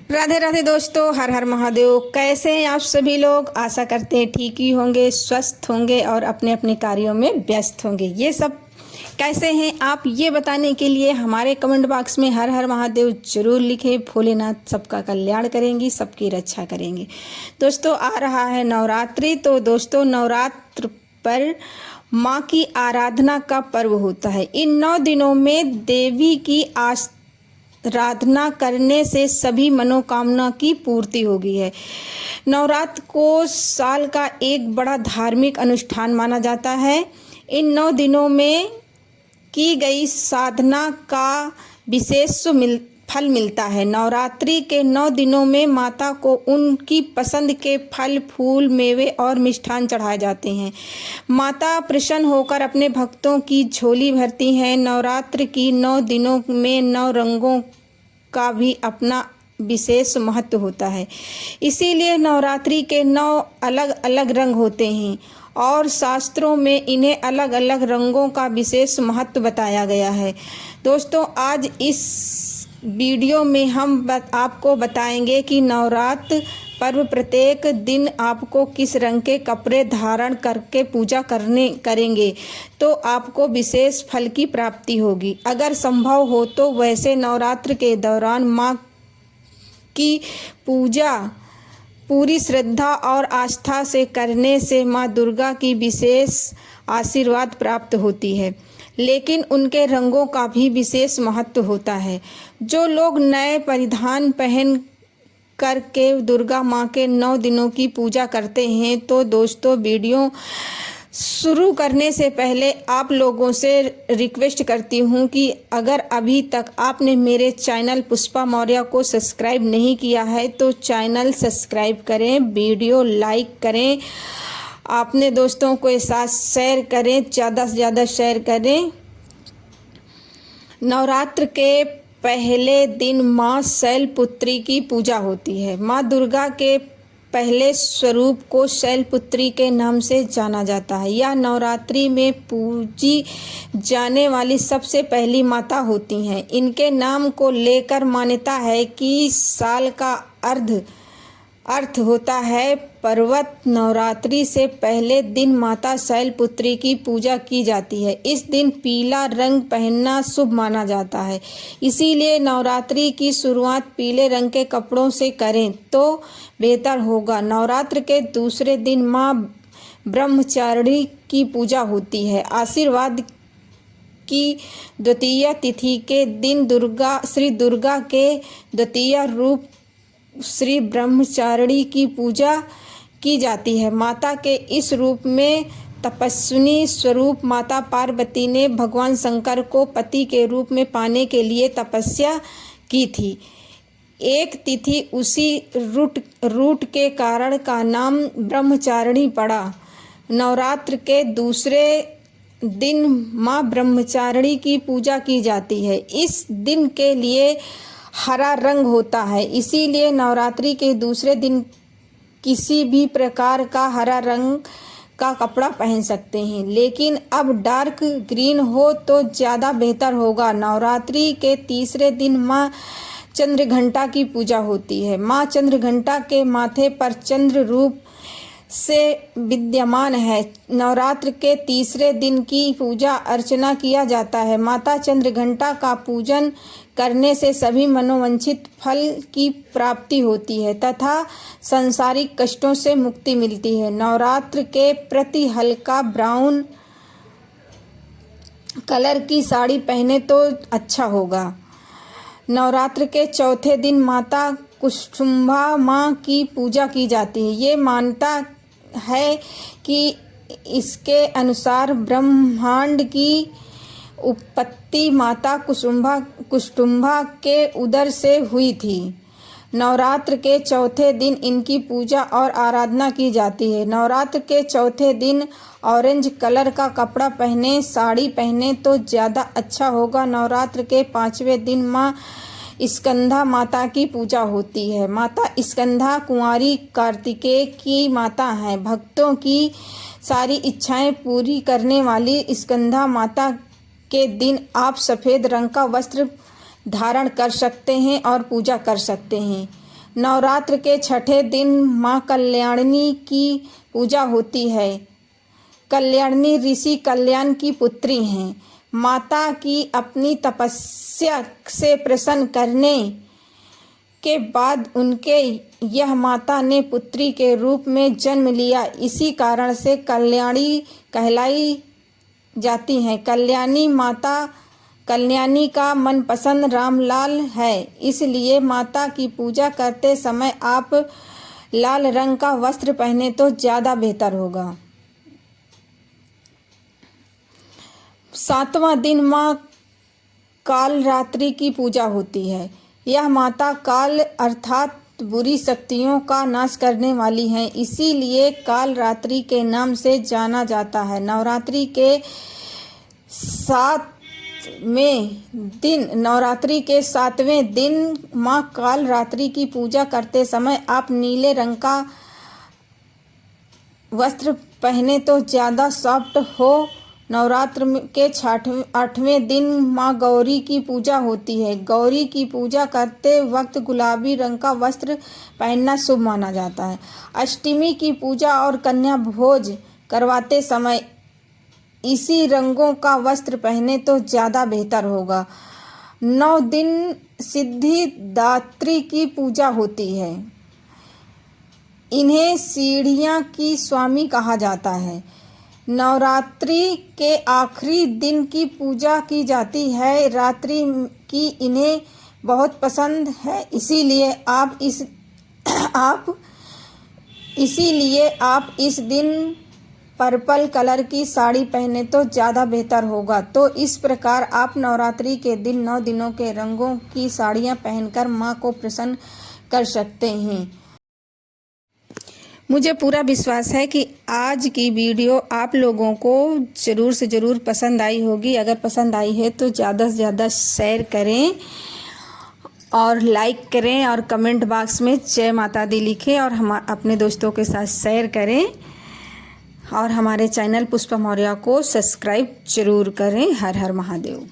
राधे राधे दोस्तों, हर हर महादेव। कैसे हैं आप सभी लोग? आशा करते हैं ठीक ही होंगे, स्वस्थ होंगे और अपने अपने कार्यों में व्यस्त होंगे। ये सब कैसे हैं आप, ये बताने के लिए हमारे कमेंट बॉक्स में हर हर महादेव जरूर लिखें। भोलेनाथ सबका कल्याण करेंगी, सबकी रक्षा करेंगे। दोस्तों, आ रहा है नवरात्रि। तो दोस्तों, नवरात्र पर माँ की आराधना का पर्व होता है। इन 9 दिनों में देवी की आराधना करने से सभी मनोकामना की पूर्ति होगी है। नवरात्र को साल का एक बड़ा धार्मिक अनुष्ठान माना जाता है। इन 9 दिनों में की गई साधना का विशेष फल मिलता है। नवरात्रि के 9 दिनों में माता को उनकी पसंद के फल, फूल, मेवे और मिष्ठान चढ़ाए जाते हैं। माता प्रसन्न होकर अपने भक्तों की झोली भरती हैं। नवरात्र की 9 दिनों में 9 रंगों का भी अपना विशेष महत्व होता है। इसीलिए नवरात्रि के 9 अलग अलग रंग होते हैं और शास्त्रों में इन्हें अलग अलग रंगों का विशेष महत्व बताया गया है। दोस्तों, आज इस वीडियो में हम आपको बताएंगे कि नवरात्र पर्व प्रत्येक दिन आपको किस रंग के कपड़े धारण करके पूजा करेंगे तो आपको विशेष फल की प्राप्ति होगी। अगर संभव हो तो वैसे नवरात्र के दौरान माँ की पूजा पूरी श्रद्धा और आस्था से करने से माँ दुर्गा की विशेष आशीर्वाद प्राप्त होती है। लेकिन उनके रंगों का भी विशेष महत्व होता है। जो लोग नए परिधान पहन करके दुर्गा माँ के 9 दिनों की पूजा करते हैं, तो दोस्तों, वीडियो शुरू करने से पहले आप लोगों से रिक्वेस्ट करती हूँ कि अगर अभी तक आपने मेरे चैनल पुष्पा मौर्य को सब्सक्राइब नहीं किया है तो चैनल सब्सक्राइब करें, वीडियो लाइक करें, अपने दोस्तों के साथ शेयर करें, ज़्यादा से ज़्यादा शेयर करें। नवरात्र के पहले दिन माँ शैलपुत्री की पूजा होती है। माँ दुर्गा के पहले स्वरूप को शैलपुत्री के नाम से जाना जाता है। यह नवरात्रि में पूजी जाने वाली सबसे पहली माता होती हैं। इनके नाम को लेकर मान्यता है कि साल का अर्थ होता है पर्वत। नवरात्रि से पहले दिन माता शैलपुत्री की पूजा की जाती है। इस दिन पीला रंग पहनना शुभ माना जाता है। इसीलिए नवरात्रि की शुरुआत पीले रंग के कपड़ों से करें तो बेहतर होगा। नवरात्र के दूसरे दिन माँ ब्रह्मचारिणी की पूजा होती है। आशीर्वाद की द्वितीय तिथि के दिन श्री दुर्गा के द्वितीय रूप श्री ब्रह्मचारिणी की पूजा की जाती है। माता के इस रूप में तपस्विनी स्वरूप माता पार्वती ने भगवान शंकर को पति के रूप में पाने के लिए तपस्या की थी। एक तिथि उसी रूट के कारण का नाम ब्रह्मचारिणी पड़ा। नवरात्र के दूसरे दिन माँ ब्रह्मचारिणी की पूजा की जाती है। इस दिन के लिए हरा रंग होता है, इसीलिए नवरात्रि के दूसरे दिन किसी भी प्रकार का हरा रंग का कपड़ा पहन सकते हैं, लेकिन अब डार्क ग्रीन हो तो ज़्यादा बेहतर होगा। नवरात्रि के तीसरे दिन माँ चंद्रघंटा की पूजा होती है। माँ चंद्रघंटा के माथे पर चंद्र रूप से विद्यमान है। नवरात्र के तीसरे दिन की पूजा अर्चना किया जाता है। माता चंद्रघंटा का पूजन करने से सभी मनोवांछित फल की प्राप्ति होती है तथा सांसारिक कष्टों से मुक्ति मिलती है। नवरात्र के प्रति हल्का ब्राउन कलर की साड़ी पहने तो अच्छा होगा। नवरात्र के चौथे दिन माता कुसुम्भा माँ की पूजा की जाती है। ये मान्यता है कि इसके अनुसार ब्रह्मांड की उत्पत्ति माता कुसुम्भा के उदर से हुई थी। नवरात्र के चौथे दिन इनकी पूजा और आराधना की जाती है। नवरात्र के चौथे दिन ऑरेंज कलर का कपड़ा पहने, साड़ी पहने तो ज़्यादा अच्छा होगा। नवरात्र के 5वें दिन माँ स्कंधा माता की पूजा होती है। माता स्कंधा कुंवारी कार्तिकेय की माता है। भक्तों की सारी इच्छाएं पूरी करने वाली स्कंधा माता के दिन आप सफ़ेद रंग का वस्त्र धारण कर सकते हैं और पूजा कर सकते हैं। नवरात्र के छठे दिन माँ कल्याणी की पूजा होती है। कल्याणी ऋषि कल्याण की पुत्री हैं। माता की अपनी तपस्या से प्रसन्न करने के बाद उनके यह माता ने पुत्री के रूप में जन्म लिया। इसी कारण से कल्याणी कहलाई जाती हैं। कल्याणी माता कल्याणी का मनपसंद रामलाल है, इसलिए माता की पूजा करते समय आप लाल रंग का वस्त्र पहने तो ज़्यादा बेहतर होगा। 7वां दिन माँ कालरात्रि की पूजा होती है। यह माता काल अर्थात बुरी शक्तियों का नाश करने वाली हैं, इसीलिए कालरात्रि के नाम से जाना जाता है। नवरात्रि के 7वें दिन माँ कालरात्रि की पूजा करते समय आप नीले रंग का वस्त्र पहने तो ज़्यादा सॉफ्ट हो। नवरात्र के 8वें दिन माँ गौरी की पूजा होती है। गौरी की पूजा करते वक्त गुलाबी रंग का वस्त्र पहनना शुभ माना जाता है। अष्टमी की पूजा और कन्या भोज करवाते समय इसी रंगों का वस्त्र पहने तो ज़्यादा बेहतर होगा। 9 दिन सिद्धिदात्री की पूजा होती है। इन्हें सीढ़ियाँ की स्वामी कहा जाता है। नवरात्रि के आखिरी दिन की पूजा की जाती है। रात्रि की इन्हें बहुत पसंद है, इसीलिए आप इस दिन पर्पल कलर की साड़ी पहने तो ज़्यादा बेहतर होगा। तो इस प्रकार आप नवरात्रि के दिन 9 दिनों के रंगों की साड़ियाँ पहनकर माँ को प्रसन्न कर सकते हैं। मुझे पूरा विश्वास है कि आज की वीडियो आप लोगों को ज़रूर से ज़रूर पसंद आई होगी। अगर पसंद आई है तो ज़्यादा से ज़्यादा शेयर करें और लाइक करें और कमेंट बॉक्स में जय माता दी लिखें और हम अपने दोस्तों के साथ शेयर करें और हमारे चैनल पुष्पा मौर्य को सब्सक्राइब ज़रूर करें। हर हर महादेव।